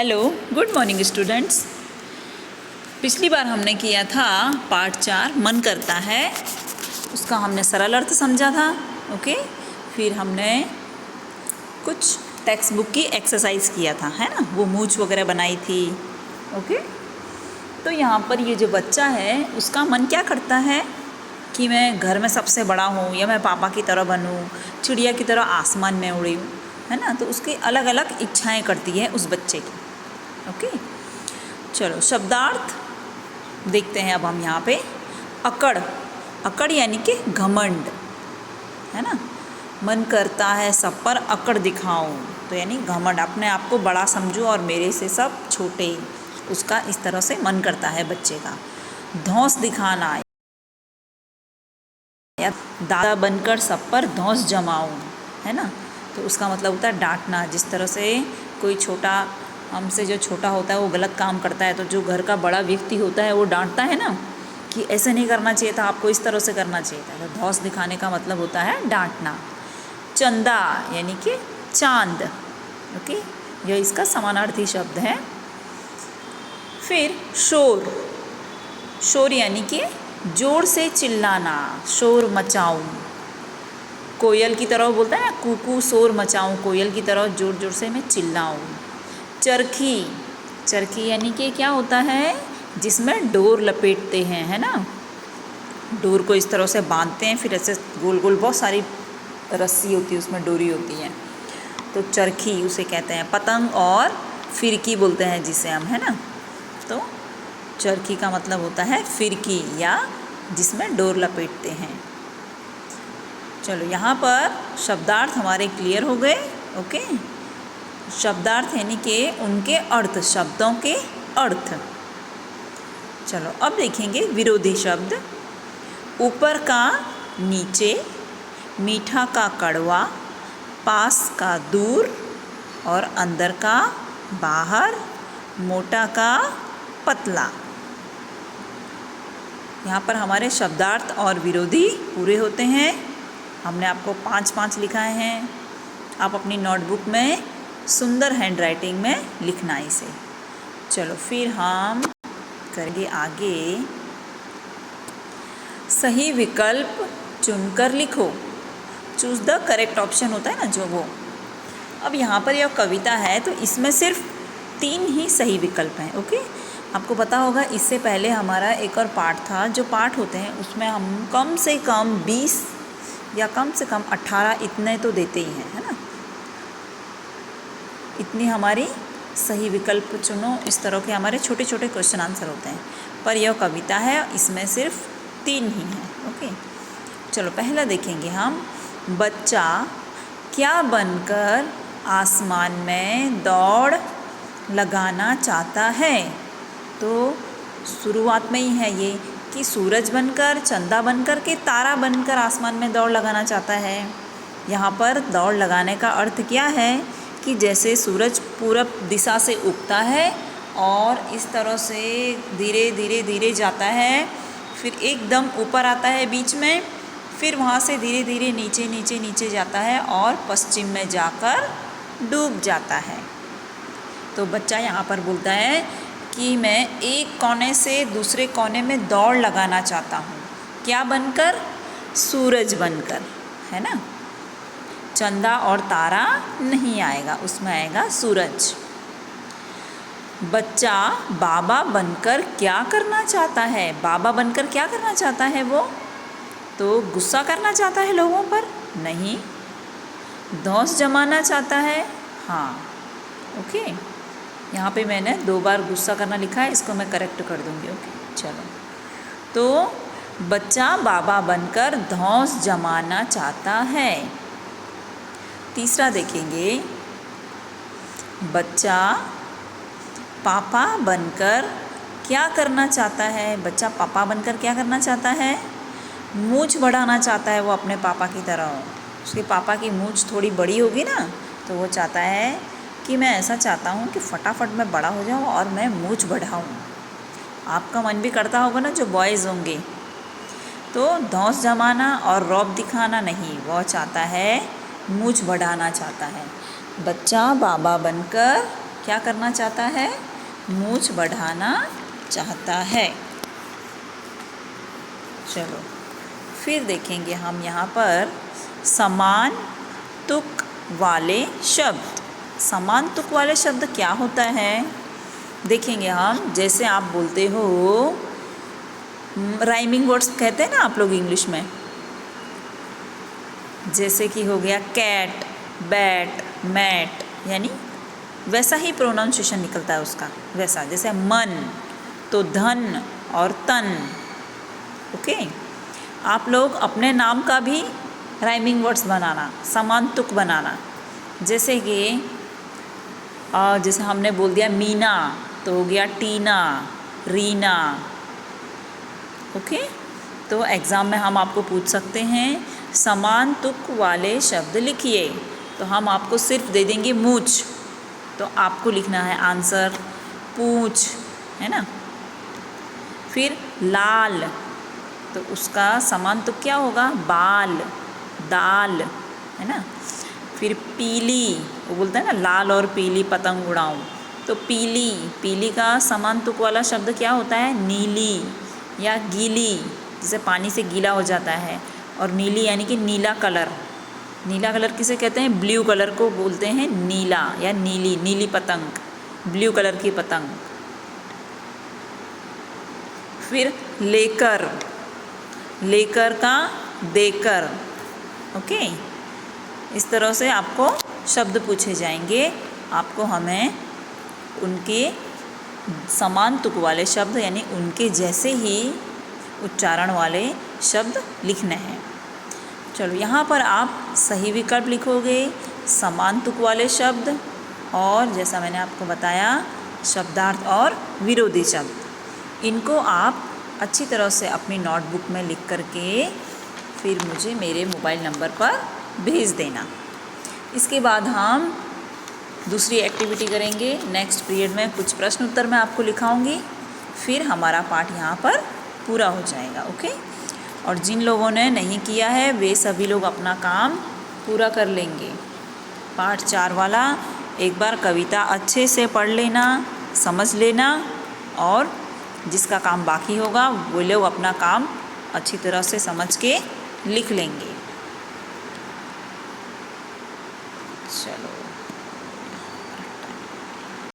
Hello, good morning students. पिछली बार हमने किया था पार्ट 4 मन करता है, उसका हमने सरल अर्थ समझा था। ओके, फिर हमने कुछ टेक्स्ट बुक की एक्सरसाइज किया था, है ना, वो मूंछ वगैरह बनाई थी। ओके, तो यहाँ पर ये जो बच्चा है उसका मन क्या करता है कि मैं घर में सबसे बड़ा हूँ, या मैं पापा की तरह बनूँ, चिड़िया की तरह आसमान में उड़ी हूँ, है ना। तो उसकी अलग अलग इच्छाएं करती है उस बच्चे की। ओके, चलो शब्दार्थ देखते हैं अब हम यहाँ पे। अकड़, अकड़ यानी कि घमंड, है ना। मन करता है सब पर अकड़ दिखाऊं, तो यानी घमंड, अपने आप को बड़ा समझूं और मेरे से सब छोटे, उसका इस तरह से मन करता है बच्चे का। धौंस दिखाना, या दादा बनकर सब पर धौंस जमाऊं, है ना। तो उसका मतलब होता है डांटना। जिस तरह से कोई छोटा, हमसे जो छोटा होता है वो गलत काम करता है, तो जो घर का बड़ा व्यक्ति होता है वो डांटता है ना कि ऐसे नहीं करना चाहिए था, आपको इस तरह से करना चाहिए था। तो धौंस दिखाने का मतलब होता है डांटना। चंदा यानी कि चांद। ओके, यह इसका समानार्थी शब्द है। फिर शोर, शोर यानी कि जोर से चिल्लाना, शोर मचाऊं। कोयल की तरह बोलता है ना, कूकू शोर मचाऊं, कोयल की तरह जोर जोर से मैं चिल्लाऊं। चरखी, चरखी यानी कि क्या होता है, जिसमें डोर लपेटते हैं, है ना। डोर को इस तरह से बांधते हैं, फिर ऐसे गोल गोल बहुत सारी रस्सी होती है, उसमें डोरी होती है, तो चरखी उसे कहते हैं। पतंग और फिरकी बोलते हैं जिसे हम, है ना। तो चरखी का मतलब होता है फिरकी, या जिसमें डोर लपेटते हैं। चलो यहाँ पर शब्दार्थ हमारे क्लियर हो गए। ओके, शब्दार्थ यानी कि उनके अर्थ, शब्दों के अर्थ। चलो अब देखेंगे विरोधी शब्द। ऊपर का नीचे, मीठा का कड़वा, पास का दूर और अंदर का बाहर, मोटा का पतला। यहाँ पर हमारे शब्दार्थ और विरोधी पूरे होते हैं। हमने आपको 5-5 लिखाए हैं। आप अपनी नोटबुक में सुंदर हैंडराइटिंग में लिखना इसे। चलो फिर हम करेंगे आगे। सही विकल्प चुनकर लिखो। चूज़ द करेक्ट ऑप्शन होता है ना जो, वो। अब यहाँ पर यह कविता है, तो इसमें सिर्फ 3 ही सही विकल्प हैं। ओके, आपको पता होगा इससे पहले हमारा एक और पाठ था। जो पाठ होते हैं उसमें हम कम से कम 20 या कम से कम 18 इतने तो देते ही हैं, है ना। इतनी हमारी सही विकल्प चुनो, इस तरह के हमारे छोटे छोटे क्वेश्चन आंसर होते हैं। पर यह कविता है, इसमें सिर्फ 3 ही हैं। ओके, चलो पहला देखेंगे हम। बच्चा क्या बनकर आसमान में दौड़ लगाना चाहता है। तो शुरुआत में ही है ये कि सूरज बनकर, चंदा बनकर के तारा बनकर आसमान में दौड़ लगाना चाहता है। यहाँ पर दौड़ लगाने का अर्थ क्या है कि जैसे सूरज पूरब दिशा से उगता है और इस तरह से धीरे धीरे धीरे जाता है, फिर एकदम ऊपर आता है बीच में, फिर वहाँ से धीरे धीरे नीचे नीचे नीचे जाता है और पश्चिम में जाकर डूब जाता है। तो बच्चा यहाँ पर बोलता है कि मैं एक कोने से दूसरे कोने में दौड़ लगाना चाहता हूँ। क्या बनकर? सूरज बनकर, है ना। चंदा और तारा नहीं आएगा, उसमें आएगा सूरज। बच्चा बाबा बनकर क्या करना चाहता है। बाबा बनकर क्या करना चाहता है वो? तो गुस्सा करना चाहता है लोगों पर? नहीं। धौंस जमाना चाहता है? हाँ। ओके, यहाँ पे मैंने 2 बार गुस्सा करना लिखा है, इसको मैं करेक्ट कर दूँगी। ओके, चलो। तो बच्चा बाबा बनकर धौंस जमाना चाहता है। तीसरा देखेंगे। बच्चा पापा बनकर क्या करना चाहता है। बच्चा पापा बनकर क्या करना चाहता है? मूंछ बढ़ाना चाहता है वो अपने पापा की तरह। उसके पापा की मूंछ थोड़ी बड़ी होगी ना, तो वो चाहता है कि मैं ऐसा चाहता हूँ कि फटाफट मैं बड़ा हो जाऊँ और मैं मूंछ बढ़ाऊँ। आपका मन भी करता होगा ना, जो बॉयज़ होंगे। तो धौंस जमाना और रौब दिखाना नहीं, वो चाहता है मूंछ बढ़ाना चाहता है। बच्चा बाबा बनकर क्या करना चाहता है? मूंछ बढ़ाना चाहता है। चलो फिर देखेंगे हम यहाँ पर समान तुक वाले शब्द। समान तुक वाले शब्द क्या होता है? देखेंगे हम। जैसे आप बोलते हो, राइमिंग वर्ड्स कहते हैं ना आप लोग इंग्लिश में, जैसे कि हो गया कैट, बैट, मैट, यानी वैसा ही प्रोनाउंसिएशन निकलता है उसका, वैसा। जैसे मन तो धन और तन। ओके, आप लोग अपने नाम का भी राइमिंग वर्ड्स बनाना, समान तुक बनाना। जैसे कि जैसे हमने बोल दिया मीना तो हो गया टीना, रीना। ओके, तो एग्ज़ाम में हम आपको पूछ सकते हैं समान तुक वाले शब्द लिखिए, तो हम आपको सिर्फ दे देंगे मूछ, तो आपको लिखना है आंसर पूछ, है ना। फिर लाल, तो उसका समान तुक क्या होगा? बाल, दाल, है ना। फिर पीली, वो बोलते हैं ना लाल और पीली पतंग उड़ाऊं, तो पीली, पीली का समान तुक वाला शब्द क्या होता है? नीली या गीली, जैसे पानी से गीला हो जाता है। और नीली यानी कि नीला कलर। नीला कलर किसे कहते हैं? ब्लू कलर को बोलते हैं नीला या नीली, नीली पतंग, ब्लू कलर की पतंग। फिर लेकर, लेकर का देकर। ओके, इस तरह से आपको शब्द पूछे जाएंगे। आपको हमें उनके समान तुक वाले शब्द यानी उनके जैसे ही उच्चारण वाले शब्द लिखने हैं। चलो यहाँ पर आप सही विकल्प लिखोगे, समान तुक वाले शब्द, और जैसा मैंने आपको बताया शब्दार्थ और विरोधी शब्द। इनको आप अच्छी तरह से अपनी नोटबुक में लिख करके फिर मुझे मेरे मोबाइल नंबर पर भेज देना। इसके बाद हम दूसरी एक्टिविटी करेंगे। नेक्स्ट पीरियड में कुछ प्रश्न उत्तर मैं आपको लिखाऊंगी, फिर हमारा पाठ यहाँ पर पूरा हो जाएगा। ओके, और जिन लोगों ने नहीं किया है वे सभी लोग अपना काम पूरा कर लेंगे। पाठ 4 वाला एक बार कविता अच्छे से पढ़ लेना, समझ लेना, और जिसका काम बाकी होगा वो लोग अपना काम अच्छी तरह से समझ के लिख लेंगे।